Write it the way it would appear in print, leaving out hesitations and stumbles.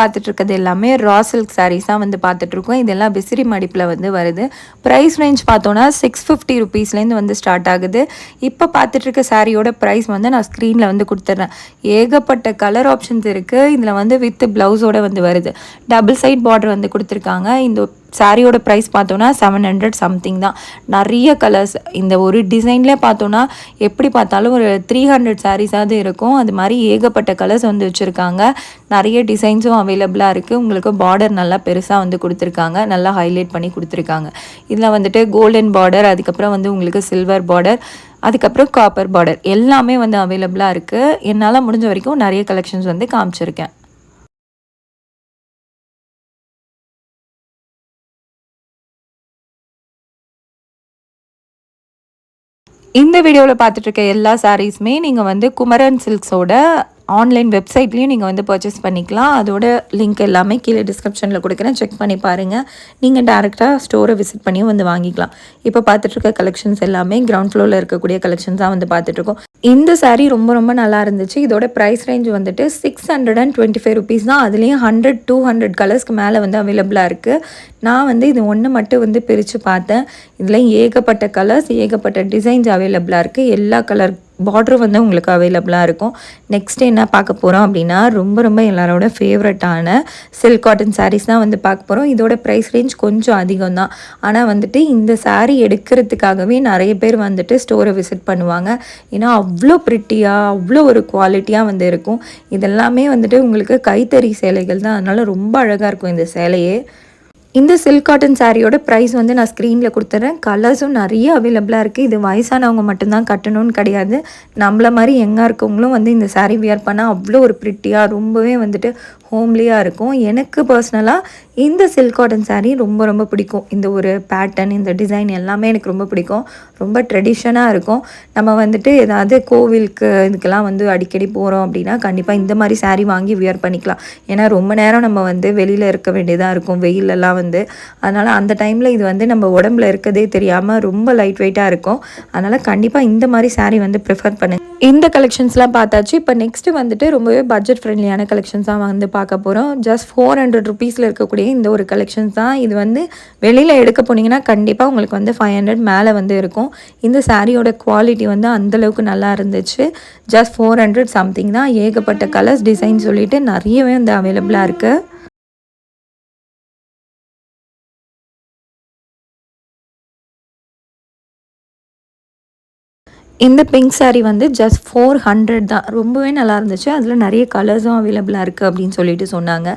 பார்த்துட்டு இருக்கிறது எல்லாமே ரா சில்க் சாரீஸ் தான் வந்து பார்த்துட்ருக்கோம். இதெல்லாம் விசிறி மடிப்பில் வந்து வருது. ப்ரைஸ் ரேஞ்ச் பார்த்தோன்னா 650 ருபீஸ்லேருந்து வந்து ஸ்டார்ட் ஆகுது. இப்போ பார்த்துட்ருக்க சாரியோட ப்ரைஸ் வந்து நான் ஸ்க்ரீனில் வந்து கொடுத்துட்றேன். ஏகப்பட்ட கலர் ஆப்ஷன்ஸ் இருக்குது. இதில் வந்து வித் ப்ளவுஸோடு வந்து வருது. டபுள் சைட் பார்டர் வந்து கொடுத்துருக்காங்க. இந்த சாரியோட ப்ரைஸ் பார்த்தோன்னா 700 சம்திங் தான். நிறைய கலர்ஸ் இந்த ஒரு டிசைன்லேயே பார்த்தோன்னா எப்படி பார்த்தாலும் ஒரு 300 சாரீஸாவது இருக்கும். அது மாதிரி ஏகப்பட்ட கலர்ஸ் வந்து வச்சுருக்காங்க. நிறைய டிசைன்ஸும் அவைலபிளாக இருக்குது. உங்களுக்கு பார்டர் நல்லா பெருசாக வந்து கொடுத்துருக்காங்க. நல்லா ஹைலைட் பண்ணி கொடுத்துருக்காங்க. இதில் வந்துட்டு கோல்டன் பார்டர், அதுக்கப்புறம் வந்து உங்களுக்கு சில்வர் பார்டர், அதுக்கப்புறம் காப்பர் பார்டர் எல்லாமே வந்து அவைலபிளாக இருக்குது. என்னால் முடிஞ்ச வரைக்கும் நிறைய கலெக்ஷன்ஸ் வந்து காமிச்சிருக்கேன். இந்த வீடியோவில் பார்த்துட்டு இருக்க எல்லா சாரீஸுமே நீங்கள் வந்து குமரன் சில்க்ஸோட ஆன்லைன் வெப்சைட்லேயும் நீங்கள் வந்து பர்ச்சேஸ் பண்ணிக்கலாம். அதோட லிங்க் எல்லாமே கீழே டிஸ்கிரிப்ஷனில் கொடுக்குறேன், செக் பண்ணி பாருங்கள். நீங்கள் டேரெக்டாக ஸ்டோரை விசிட் பண்ணியும் வந்து வாங்கிக்கலாம். இப்போ பார்த்துட்ருக்க கலெக்ஷன்ஸ் எல்லாமே கிரவுண்ட் ஃப்ளோரில் இருக்கக்கூடிய கலெக்ஷன்ஸ் தான் வந்து பார்த்துட்ருக்கோம். இந்த சாரீ ரொம்ப ரொம்ப நல்லா இருந்துச்சு. இதோட ப்ரைஸ் ரேஞ்ச் வந்துட்டு 625 ருபீஸ் தான். அதுலேயும் 100-200 கலர்ஸ்க்கு மேலே வந்து அவைலபிளாக இருக்குது. நான் வந்து இது ஒன்று மட்டும் வந்து பிரித்து பார்த்தேன். இதில் ஏகப்பட்ட கலர்ஸ், ஏகப்பட்ட டிசைன்ஸ் அவைலபிளாக இருக்குது. எல்லா கலர் பார்டரும் வந்து உங்களுக்கு அவைலபிளாக இருக்கும். நெக்ஸ்ட் என்ன பார்க்க போகிறோம் அப்படின்னா, ரொம்ப ரொம்ப எல்லாரோட ஃபேவரட்டான சில்க் காட்டன் சாரீஸ் தான் வந்து பார்க்க போகிறோம். இதோட ப்ரைஸ் ரேஞ்ச் கொஞ்சம் அதிகம் தான். ஆனால் வந்துட்டு இந்த சாரீ எடுக்கிறதுக்காகவே நிறைய பேர் வந்துட்டு ஸ்டோரை விசிட் பண்ணுவாங்க. ஏன்னா அவ்வளோ ப்ரிட்டியாக, அவ்வளோ ஒரு குவாலிட்டியாக வந்து இருக்கும். இதெல்லாமே வந்துட்டு உங்களுக்கு கைத்தறி சேலைகள் தான். அதனால் ரொம்ப அழகாக இருக்கும் இந்த சேலையே. இந்த சில்க் காட்டன் சாரியோட ப்ரைஸ் வந்து நான் ஸ்க்ரீனில் கொடுத்துட்றேன். கலர்ஸும் நிறைய அவைலபிளாக இருக்குது. இது வயசானவங்க மட்டும்தான் கட்டணும்னு கிடையாது. நம்மள மாதிரி எங்கே இருக்கவங்களும் வந்து இந்த சாரீ வியர் பண்ணால் அவ்வளோ ஒரு ப்ரிட்டியாக, ரொம்பவே வந்துட்டு ஹோம்லியாக இருக்கும். எனக்கு பர்சனலாக இந்த சில்க் காட்டன் சாரீ ரொம்ப ரொம்ப பிடிக்கும். இந்த ஒரு பேட்டர்ன், இந்த டிசைன் எல்லாமே எனக்கு ரொம்ப பிடிக்கும். ரொம்ப ட்ரெடிஷனாக இருக்கும். நம்ம வந்துட்டு ஏதாவது கோவிலுக்கு இதுக்கெல்லாம் வந்து அடிக்கடி போகிறோம் அப்படின்னா கண்டிப்பாக இந்த மாதிரி சாரீ வாங்கி வியர் பண்ணிக்கலாம். ஏன்னா ரொம்ப நேரம் நம்ம வந்து வெளியில் இருக்க வேண்டியதாக இருக்கும், வெயிலெல்லாம் வந்து. அதனால் அந்த டைமில் இது வந்து நம்ம உடம்புல இருக்கதே தெரியாமல் ரொம்ப லைட் வெயிட்டாக இருக்கும். அதனால் கண்டிப்பாக இந்த மாதிரி சாரீ வந்து ப்ரிஃபர் பண்ணுங்கள். இந்த கலெக்ஷன்ஸ்லாம் பார்த்தாச்சு. இப்போ நெக்ஸ்ட்டு வந்துட்டு ரொம்பவே பட்ஜெட் ஃப்ரெண்ட்லியான கலெக்ஷன்ஸாக வந்து பார்க்க போகிறோம். ஜஸ்ட் 400 ருபீஸில் இருக்கக்கூடிய இந்த ஒரு கலெக்ஷன்ஸ் தான். இது வந்து வெளியில் எடுக்க போனீங்கன்னா கண்டிப்பாக உங்களுக்கு வந்து 500 மேலே வந்து இருக்கும். இந்த சாரியோட குவாலிட்டி வந்து அந்தளவுக்கு நல்லா இருந்துச்சு. ஜஸ்ட் 400 சம்திங் தான். ஏகப்பட்ட கலர்ஸ், டிசைன் சொல்லிட்டு நிறையவே வந்து அவைலபிளாக இருக்குது. இந்த பிங்க் சாரீ வந்து ஜஸ்ட் 400 தான். ரொம்பவே நல்லா இருந்துச்சு. அதில் நிறைய கலர்ஸும் அவைலபிளாக இருக்குது அப்படின்னு சொல்லிட்டு சொன்னாங்க.